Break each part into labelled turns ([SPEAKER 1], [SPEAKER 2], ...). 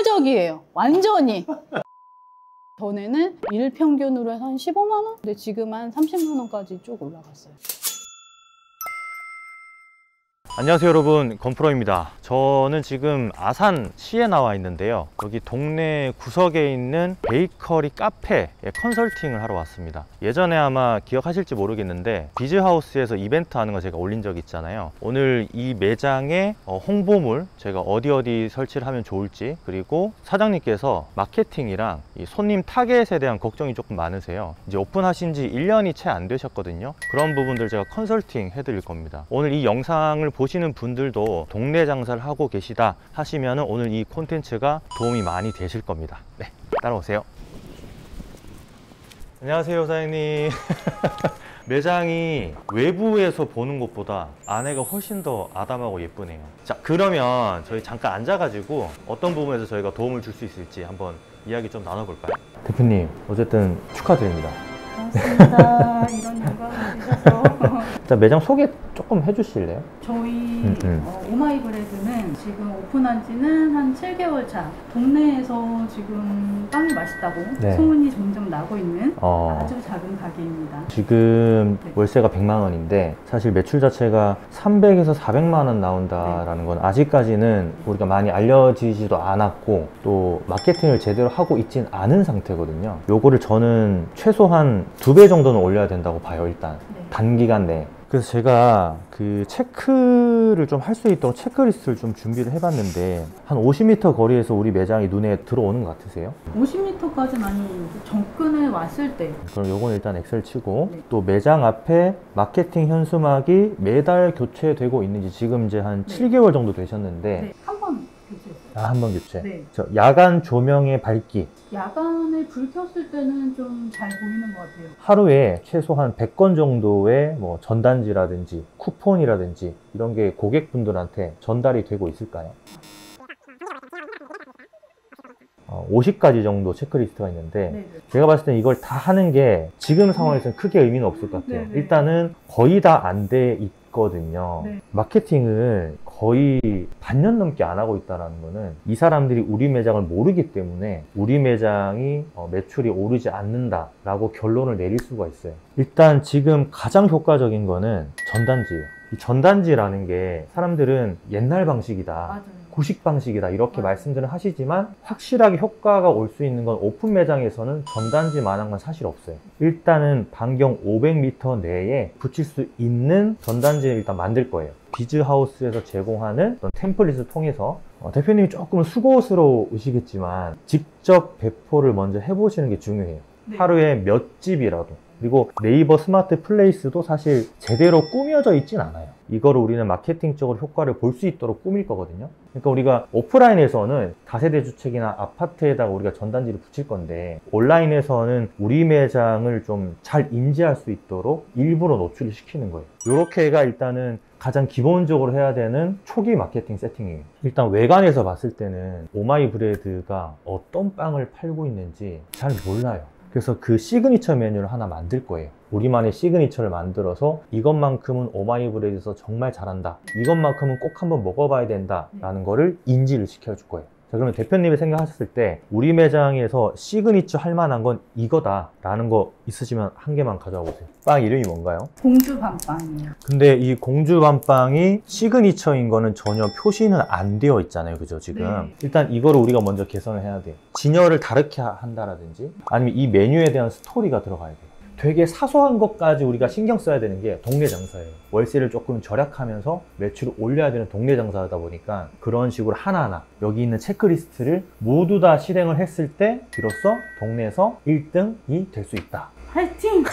[SPEAKER 1] 효과적이에요. 완전히. 전에는 일평균으로 해서 한 15만 원? 근데 지금 한 30만 원까지 쭉 올라갔어요.
[SPEAKER 2] 안녕하세요 여러분, 건프로입니다. 저는 지금 아산시에 나와 있는데요, 여기 동네 구석에 있는 베이커리 카페에 컨설팅을 하러 왔습니다. 예전에 아마 기억하실지 모르겠는데 비즈하우스에서 이벤트 하는 거 제가 올린 적 있잖아요. 오늘 이 매장의 홍보물 제가 어디 설치를 하면 좋을지, 그리고 사장님께서 마케팅이랑 이 손님 타겟에 대한 걱정이 조금 많으세요. 이제 오픈하신 지 1년이 채 안 되셨거든요. 그런 부분들 제가 컨설팅 해드릴 겁니다. 오늘 이 영상을 보시는 분들도 동네 장사를 하고 계시다 하시면 오늘 이 콘텐츠가 도움이 많이 되실 겁니다. 네, 따라오세요. 안녕하세요 사장님. 매장이 외부에서 보는 것보다 안에가 훨씬 더 아담하고 예쁘네요. 자, 그러면 저희 잠깐 앉아가지고 어떤 부분에서 저희가 도움을 줄 수 있을지 한번 이야기 좀 나눠볼까요? 대표님, 어쨌든 축하드립니다.
[SPEAKER 1] 고맙습니다. 이런 영광을 주셔서.
[SPEAKER 2] 자, 매장 소개 조금 해주실래요?
[SPEAKER 1] 저희 오마이브레드는 지금 오픈한 지는 한 7개월 차. 동네에서 지금 빵이 맛있다고 소문이 점점 나고 있는 아주 작은 가게입니다.
[SPEAKER 2] 지금 월세가 100만 원인데 사실 매출 자체가 300에서 400만 원 나온다라는 건 아직까지는 우리가 많이 알려지지도 않았고 또 마케팅을 제대로 하고 있진 않은 상태거든요. 요거를 저는 최소한 2배 정도는 올려야 된다고 봐요, 일단. 단기간 내에. 그래서 제가 그 체크를 좀 할 수 있도록 체크리스트를 좀 준비를 해봤는데 한 50m 거리에서 우리 매장이 눈에 들어오는 것 같으세요?
[SPEAKER 1] 50m까지는 아니, 접근해 왔을 때.
[SPEAKER 2] 그럼 요건 일단 엑셀 치고 또 매장 앞에 마케팅 현수막이 매달 교체되고 있는지 지금 이제 한 7개월 정도 되셨는데
[SPEAKER 1] 한 번 교체했어요.
[SPEAKER 2] 한 번 교체. 야간 조명의 밝기.
[SPEAKER 1] 야간에 불 켰을 때는 좀 잘 보이는 것 같아요.
[SPEAKER 2] 하루에 최소한 100건 정도의 뭐 전단지라든지 쿠폰이라든지 이런 게 고객분들한테 전달이 되고 있을까요? 50가지 정도 체크리스트가 있는데 제가 봤을 때 이걸 다 하는 게 지금 상황에서는 크게 의미는 없을 것 같아요. 일단은 거의 다 안 돼 있거든요. 마케팅을 거의 반년 넘게 안 하고 있다는 거는 이 사람들이 우리 매장을 모르기 때문에 우리 매장이 매출이 오르지 않는다 라고 결론을 내릴 수가 있어요. 일단 지금 가장 효과적인 거는 전단지예요. 이 전단지라는 게 사람들은 옛날 방식이다, 구식 방식이다 이렇게 말씀들은 하시지만 확실하게 효과가 올 수 있는 건 오픈 매장에서는 전단지만한 건 사실 없어요. 일단은 반경 500m 내에 붙일 수 있는 전단지를 일단 만들 거예요. 비즈하우스에서 제공하는 어떤 템플릿을 통해서 대표님이 조금 수고스러우시겠지만 직접 배포를 먼저 해보시는 게 중요해요. 하루에 몇 집이라도. 그리고 네이버 스마트 플레이스도 사실 제대로 꾸며져 있진 않아요. 이거를 우리는 마케팅적으로 효과를 볼 수 있도록 꾸밀 거거든요. 그러니까 우리가 오프라인에서는 다세대 주택이나 아파트에다가 우리가 전단지를 붙일 건데 온라인에서는 우리 매장을 좀 잘 인지할 수 있도록 일부러 노출을 시키는 거예요. 요렇게가 일단은 가장 기본적으로 해야 되는 초기 마케팅 세팅이에요. 일단 외관에서 봤을 때는 오마이브레드가 어떤 빵을 팔고 있는지 잘 몰라요. 그래서 그 시그니처 메뉴를 하나 만들 거예요. 우리만의 시그니처를 만들어서 이것만큼은 오마이브레드에서 정말 잘한다, 이것만큼은 꼭 한번 먹어봐야 된다 라는 거를 인지를 시켜줄 거예요. 자, 그러면 대표님이 생각하셨을 때 우리 매장에서 시그니처 할 만한 건 이거다 라는 거 있으시면 한 개만 가져와 보세요. 빵 이름이 뭔가요?
[SPEAKER 1] 공주밤빵이에요. 근데
[SPEAKER 2] 이 공주밤빵이 시그니처인 거는 전혀 표시는 안 되어 있잖아요, 그죠 지금? 일단 이거를 우리가 먼저 개선을 해야 돼요. 진열을 다르게 한다라든지 아니면 이 메뉴에 대한 스토리가 들어가야 돼요. 되게 사소한 것까지 우리가 신경 써야 되는 게 동네 장사예요. 월세를 조금 절약하면서 매출을 올려야 되는 동네 장사다 보니까 그런 식으로 하나하나 여기 있는 체크리스트를 모두 다 실행을 했을 때 비로소 동네에서 1등이 될 수 있다.
[SPEAKER 1] 화이팅!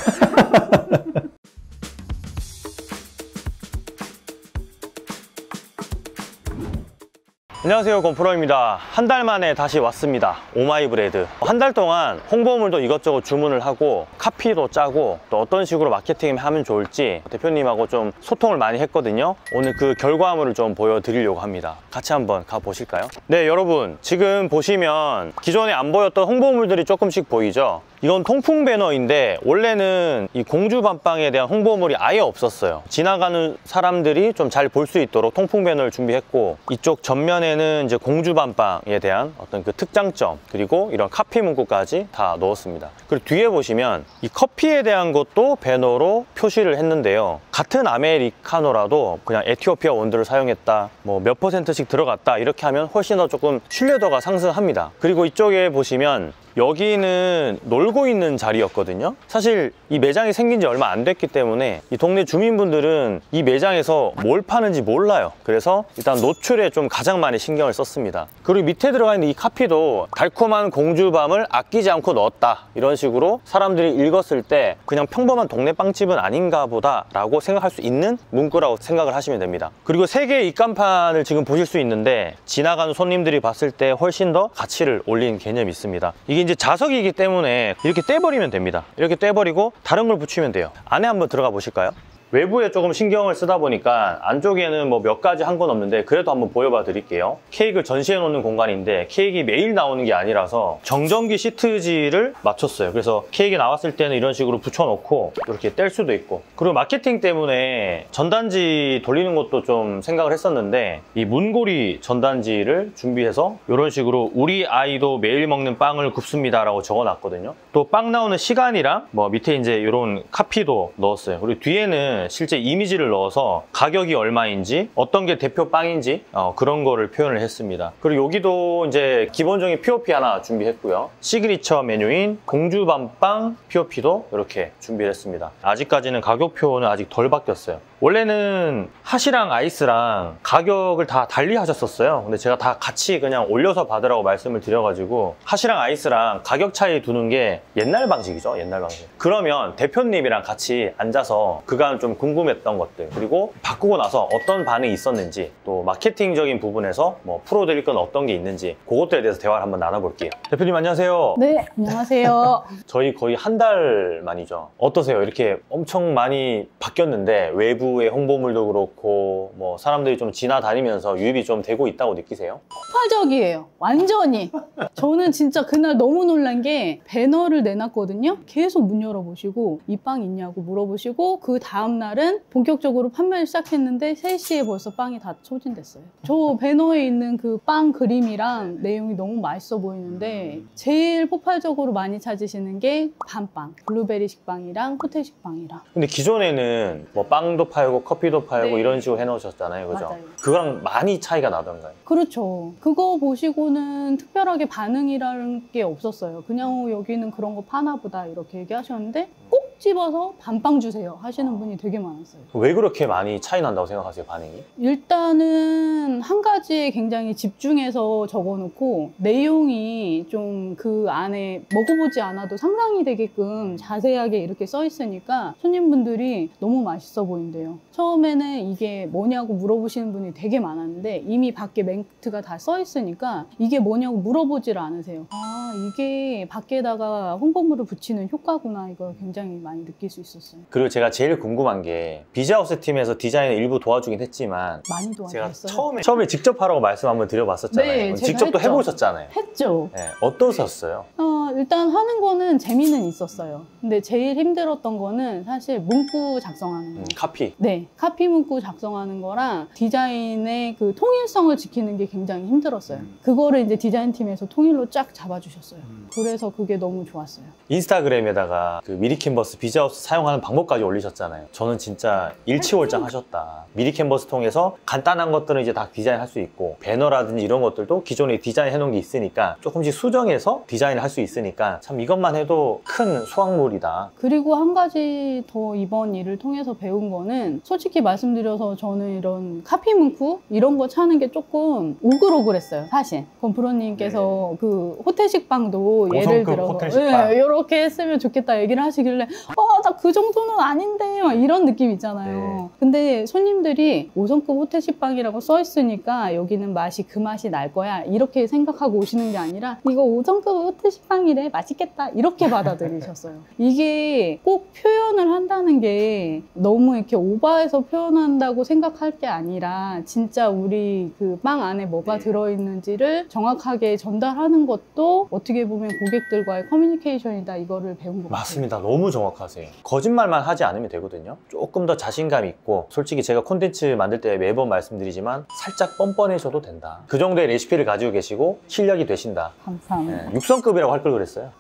[SPEAKER 2] 안녕하세요, 건프로입니다. 한 달 만에 다시 왔습니다. 오마이브레드. 한 달 동안 홍보물도 이것저것 주문을 하고 카피도 짜고 또 어떤 식으로 마케팅을 하면 좋을지 대표님하고 좀 소통을 많이 했거든요. 오늘 그 결과물을 좀 보여드리려고 합니다. 같이 한번 가보실까요? 네, 여러분 지금 보시면 기존에 안 보였던 홍보물들이 조금씩 보이죠?
[SPEAKER 3] 이건 통풍 배너인데 원래는 이 공주 밤빵에 대한 홍보물이 아예 없었어요. 지나가는 사람들이 좀 잘 볼 수 있도록 통풍 배너를 준비했고, 이쪽 전면에는 이제 공주 밤빵에 대한 어떤 그 특장점, 그리고 이런 카피 문구까지 다 넣었습니다. 그리고 뒤에 보시면 이 커피에 대한 것도 배너로 표시를 했는데요. 같은 아메리카노라도 그냥 에티오피아 원두를 사용했다, 뭐 몇 %씩 들어갔다 이렇게 하면 훨씬 더 조금 신뢰도가 상승합니다. 그리고 이쪽에 보시면 여기는 놀고 있는 자리였거든요. 사실 이 매장이 생긴 지 얼마 안 됐기 때문에 이 동네 주민분들은 이 매장에서 뭘 파는지 몰라요. 그래서 일단 노출에 좀 가장 많이 신경을 썼습니다. 그리고 밑에 들어가 있는 이 카피도 달콤한 공주밤을 아끼지 않고 넣었다, 이런 식으로 사람들이 읽었을 때 그냥 평범한 동네 빵집은 아닌가 보다 라고 생각할 수 있는 문구라고 생각을 하시면 됩니다. 그리고 3개의 입간판을 지금 보실 수 있는데 지나가는 손님들이 봤을 때 훨씬 더 가치를 올린 개념이 있습니다. 이게 이제 자석이기 때문에 이렇게 떼버리면 됩니다. 이렇게 떼버리고 다른 걸 붙이면 돼요. 안에 한번 들어가 보실까요? 외부에 조금 신경을 쓰다 보니까 안쪽에는 뭐 몇 가지 한 건 없는데 그래도 한번 보여봐 드릴게요. 케이크를 전시해 놓는 공간인데 케이크 매일 나오는 게 아니라서 정전기 시트지를 맞췄어요. 그래서 케이크 나왔을 때는 이런 식으로 붙여놓고 이렇게 뗄 수도 있고, 그리고 마케팅 때문에 전단지 돌리는 것도 좀 생각을 했었는데 이 문고리 전단지를 준비해서 이런 식으로 우리 아이도 매일 먹는 빵을 굽습니다 라고 적어놨거든요. 또 빵 나오는 시간이랑 뭐 밑에 이제 이런 카피도 넣었어요. 그리고 뒤에는 실제 이미지를 넣어서 가격이 얼마인지, 어떤 게 대표 빵인지 그런 거를 표현을 했습니다. 그리고 여기도 이제 기본적인 POP 하나 준비했고요. 시그니처 메뉴인 공주밤빵 POP도 이렇게 준비를 했습니다. 아직까지는 가격표는 아직 덜 바뀌었어요. 원래는 핫이랑 아이스랑 가격을 다 달리 하셨었어요. 근데 제가 다 같이 그냥 올려서 받으라고 말씀을 드려가지고 핫이랑 아이스랑 가격 차이 두는 게 옛날 방식이죠. 옛날 방식. 그러면 대표님이랑 같이 앉아서 그간 좀 궁금했던 것들, 그리고 바꾸고 나서 어떤 반응이 있었는지, 또 마케팅적인 부분에서 뭐 풀어드릴 건 어떤 게 있는지 그것들에 대해서 대화를 한번 나눠볼게요. 대표님 안녕하세요.
[SPEAKER 1] 네, 안녕하세요.
[SPEAKER 3] 저희 거의 한 달 만이죠. 어떠세요? 이렇게 엄청 많이 바뀌었는데 외부의 홍보물도 그렇고 뭐 사람들이 좀 지나다니면서 유입이 좀 되고 있다고 느끼세요?
[SPEAKER 1] 폭발적이에요. 완전히. 저는 진짜 그날 너무 놀란 게 배너를 내놨거든요. 계속 문 열어보시고 이 빵 있냐고 물어보시고, 그 다음날은 본격적으로 판매를 시작했는데 3시에 벌써 빵이 다 소진됐어요. 저 배너에 있는 그 빵 그림이랑 내용이 너무 맛있어 보이는데 제일 폭발적으로 많이 찾으시는 게 밤빵, 블루베리 식빵이랑 호텔 식빵이랑.
[SPEAKER 3] 근데 기존에는 뭐 빵도 팔고 커피도 팔고
[SPEAKER 1] 네.
[SPEAKER 3] 이런 식으로 해놓으셨잖아요, 그죠?
[SPEAKER 1] 맞아요.
[SPEAKER 3] 그거랑 많이 차이가 나던가요?
[SPEAKER 1] 그렇죠. 그거 보시고는 특별하게 반응이라는 게 없었어요. 그냥 여기는 그런 거 파나 보다 이렇게 얘기하셨는데 꼭 집어서 밤빵 주세요 하시는 분이 되게 많았어요.
[SPEAKER 3] 왜 그렇게 많이 차이 난다고 생각하세요, 반응이?
[SPEAKER 1] 일단은 한 가지에 굉장히 집중해서 적어놓고 내용이 좀 그 안에 먹어보지 않아도 상상이 되게끔 자세하게 이렇게 써 있으니까 손님분들이 너무 맛있어 보인대요. 처음에는 이게 뭐냐고 물어보시는 분이 되게 많았는데 이미 밖에 멘트가 다 써 있으니까 이게 뭐냐고 물어보지를 않으세요. 아, 이게 밖에다가 홍보물을 붙이는 효과구나, 이걸 굉장히 많이 느낄 수 있었어요.
[SPEAKER 3] 그리고 제가 제일 궁금한 게 비자하우스 팀에서 디자인을 일부 도와주긴 했지만
[SPEAKER 1] 많이
[SPEAKER 3] 제가
[SPEAKER 1] 도와줬어요.
[SPEAKER 3] 처음에 직접 하라고 말씀 한번 드려봤었잖아요.
[SPEAKER 1] 네, 제가
[SPEAKER 3] 직접 또
[SPEAKER 1] 했죠.
[SPEAKER 3] 해보셨잖아요.
[SPEAKER 1] 했죠.
[SPEAKER 3] 네, 어떠셨어요?
[SPEAKER 1] 일단 하는 거는 재미는 있었어요. 근데 제일 힘들었던 거는 사실 문구 작성하는 거.
[SPEAKER 3] 카피.
[SPEAKER 1] 네, 카피 문구 작성하는 거랑 디자인의 그 통일성을 지키는 게 굉장히 힘들었어요. 그거를 이제 디자인팀에서 통일로 쫙 잡아주셨어요. 그래서 그게 너무 좋았어요.
[SPEAKER 3] 인스타그램에다가 그 미리캔버스 비자하우스 사용하는 방법까지 올리셨잖아요. 저는 진짜 일치월장 하셨다. 미리캔버스 통해서 간단한 것들은 이제 다 디자인할 수 있고, 배너라든지 이런 것들도 기존에 디자인 해놓은 게 있으니까 조금씩 수정해서 디자인을 할 수 있으니까 참 이것만 해도 큰 수확물이다.
[SPEAKER 1] 그리고 한 가지 더 이번 일을 통해서 배운 거는, 솔직히 말씀드려서 저는 이런 카피 문구 이런 거 찾는 게 조금 오글오글했어요, 사실. 그럼 브로님께서 그 호텔 식빵도 예를 들어서
[SPEAKER 3] 호텔 식빵.
[SPEAKER 1] 이렇게 했으면 좋겠다 얘기를 하시길래 나 그 정도는 아닌데 막 이런 느낌 있잖아요. 네. 근데 손님들이 5성급 호텔 식빵이라고 써 있으니까 여기는 맛이 그 맛이 날 거야 이렇게 생각하고 오시는 게 아니라 이거 5성급 호텔 식빵이래 맛있겠다 이렇게 받아들이셨어요. 이게 꼭 표현을 한다는 게 너무 이렇게 오버해서 표현한다고 생각할 게 아니라 진짜 우리 그 빵 안에 뭐가 네. 들어있는지를 정확하게 전달하는 것도 어떻게 보면 고객들과의 커뮤니케이션이다 이거를 배운 것 같아요.
[SPEAKER 3] 맞습니다. 너무 정확하세요. 거짓말만 하지 않으면 되거든요. 조금 더 자신감 있고 솔직히 제가 콘텐츠 만들 때 매번 말씀드리지만 살짝 뻔뻔해져도 된다. 그 정도의 레시피를 가지고 계시고 실력이 되신다.
[SPEAKER 1] 감사합니다.
[SPEAKER 3] 네, 6성급이라고 할 걸 그랬어요.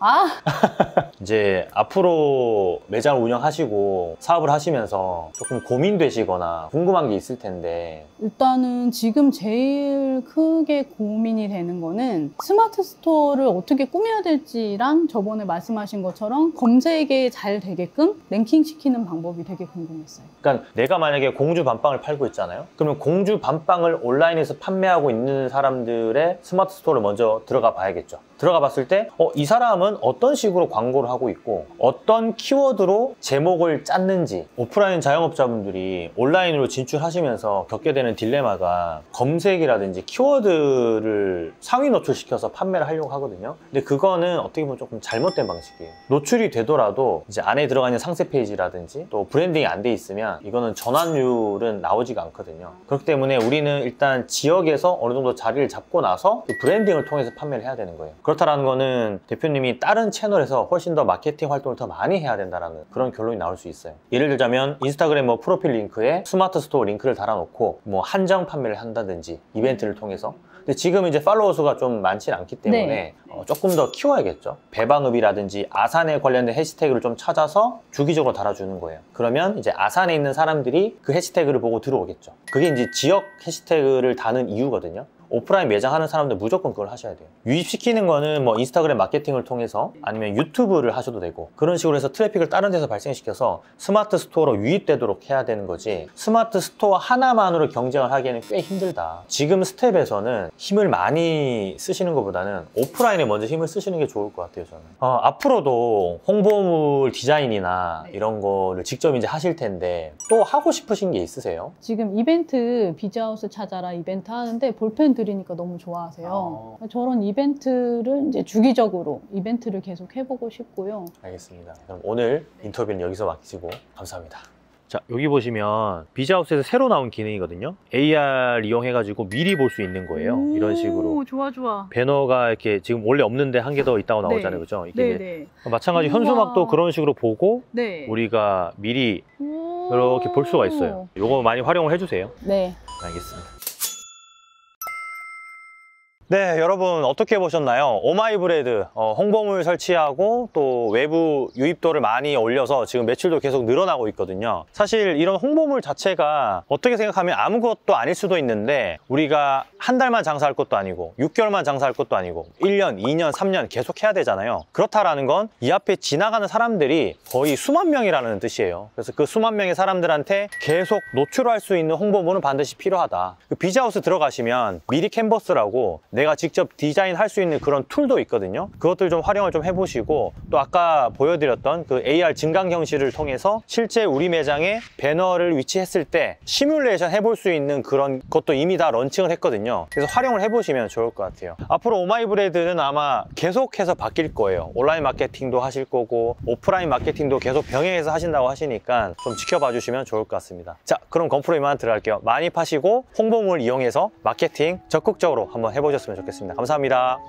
[SPEAKER 3] 이제 앞으로 매장을 운영하시고 사업을 하시면서 조금 고민되시거나 궁금한 게 있을 텐데
[SPEAKER 1] 일단은 지금 제일 크게 고민이 되는 거는 스마트 스토어를 어떻게 꾸며야 될지랑 저번에 말씀하신 것처럼 검색에 잘 되게끔 랭킹시키는 방법이 되게 궁금했어요.
[SPEAKER 3] 그러니까 내가 만약에 공주 밤빵을 팔고 있잖아요. 그러면 공주 밤빵을 온라인에서 판매하고 있는 사람들의 스마트 스토어를 먼저 들어가 봐야겠죠. 들어가 봤을 때 이 사람은 어떤 식으로 광고를 하고 있고 어떤 키워드로 제목을 짰는지. 오프라인 자영업자분들이 온라인으로 진출하시면서 겪게 되는 딜레마가 검색이라든지 키워드를 상위 노출시켜서 판매를 하려고 하거든요. 근데 그거는 어떻게 보면 조금 잘못된 방식이에요. 노출이 되더라도 이제 안에 들어가 있는 상세 페이지라든지 또 브랜딩이 안 돼 있으면 이거는 전환율은 나오지가 않거든요. 그렇기 때문에 우리는 일단 지역에서 어느 정도 자리를 잡고 나서 그 브랜딩을 통해서 판매를 해야 되는 거예요. 그렇다라는 거는 대표님이 다른 채널에서 훨씬 더 마케팅 활동을 더 많이 해야 된다는 그런 결론이 나올 수 있어요. 예를 들자면 인스타그램 뭐 프로필 링크에 스마트 스토어 링크를 달아놓고 뭐 한정 판매를 한다든지 이벤트를 통해서. 근데 지금 이제 팔로워 수가 좀 많지 않기 때문에 네. 조금 더 키워야겠죠. 배방읍이라든지 아산에 관련된 해시태그를 좀 찾아서 주기적으로 달아주는 거예요. 그러면 이제 아산에 있는 사람들이 그 해시태그를 보고 들어오겠죠. 그게 이제 지역 해시태그를 다는 이유거든요. 오프라인 매장 하는 사람들 무조건 그걸 하셔야 돼요. 유입시키는 거는 뭐 인스타그램 마케팅을 통해서 아니면 유튜브를 하셔도 되고 그런 식으로 해서 트래픽을 다른 데서 발생시켜서 스마트 스토어로 유입되도록 해야 되는 거지 스마트 스토어 하나만으로 경쟁을 하기에는 꽤 힘들다. 지금 스텝에서는 힘을 많이 쓰시는 것보다는 오프라인에 먼저 힘을 쓰시는 게 좋을 것 같아요. 저는 앞으로도 홍보물 디자인이나 이런 거를 직접 이제 하실 텐데 또 하고 싶으신 게 있으세요?
[SPEAKER 1] 지금 이벤트 비즈하우스 찾아라 이벤트 하는데 볼펜 드리니까 너무 좋아하세요. 저런 이벤트를 이제 주기적으로 이벤트를 계속 해보고 싶고요.
[SPEAKER 3] 알겠습니다. 그럼 오늘 인터뷰는 여기서 마치고 감사합니다. 자, 여기 보시면 비즈하우스에서 새로 나온 기능이거든요. AR 이용해가지고 미리 볼 수 있는 거예요. 이런 식으로.
[SPEAKER 1] 좋아.
[SPEAKER 3] 배너가 이렇게 지금 원래 없는데 한 개 더 있다고 나오잖아요. 네. 그죠? 이게 마찬가지 현수막도 그런 식으로 보고 네. 우리가 미리 이렇게 볼 수가 있어요. 이거 많이 활용을 해주세요.
[SPEAKER 1] 네.
[SPEAKER 3] 알겠습니다. 네, 여러분 어떻게 보셨나요? 오마이브레드 홍보물 설치하고 또 외부 유입도를 많이 올려서 지금 매출도 계속 늘어나고 있거든요. 사실 이런 홍보물 자체가 어떻게 생각하면 아무것도 아닐 수도 있는데 우리가 한 달만 장사할 것도 아니고 6개월만 장사할 것도 아니고 1년, 2년, 3년 계속 해야 되잖아요. 그렇다라는 건 이 앞에 지나가는 사람들이 거의 수만 명이라는 뜻이에요. 그래서 그 수만 명의 사람들한테 계속 노출할 수 있는 홍보물은 반드시 필요하다. 그 비즈하우스 들어가시면 미리 캔버스라고 내가 직접 디자인할 수 있는 그런 툴도 있거든요. 그것들 좀 활용을 좀 해보시고 또 아까 보여드렸던 그 AR 증강 형식을 통해서 실제 우리 매장에 배너를 위치했을 때 시뮬레이션 해볼 수 있는 그런 것도 이미 다 런칭을 했거든요. 그래서 활용을 해보시면 좋을 것 같아요. 앞으로 오마이브레드는 아마 계속해서 바뀔 거예요. 온라인 마케팅도 하실 거고 오프라인 마케팅도 계속 병행해서 하신다고 하시니까 좀 지켜봐 주시면 좋을 것 같습니다. 자, 그럼 건프로 이만 들어갈게요. 많이 파시고 홍보물 이용해서 마케팅 적극적으로 한번 해보셨으면 좋겠습니다. 감사합니다.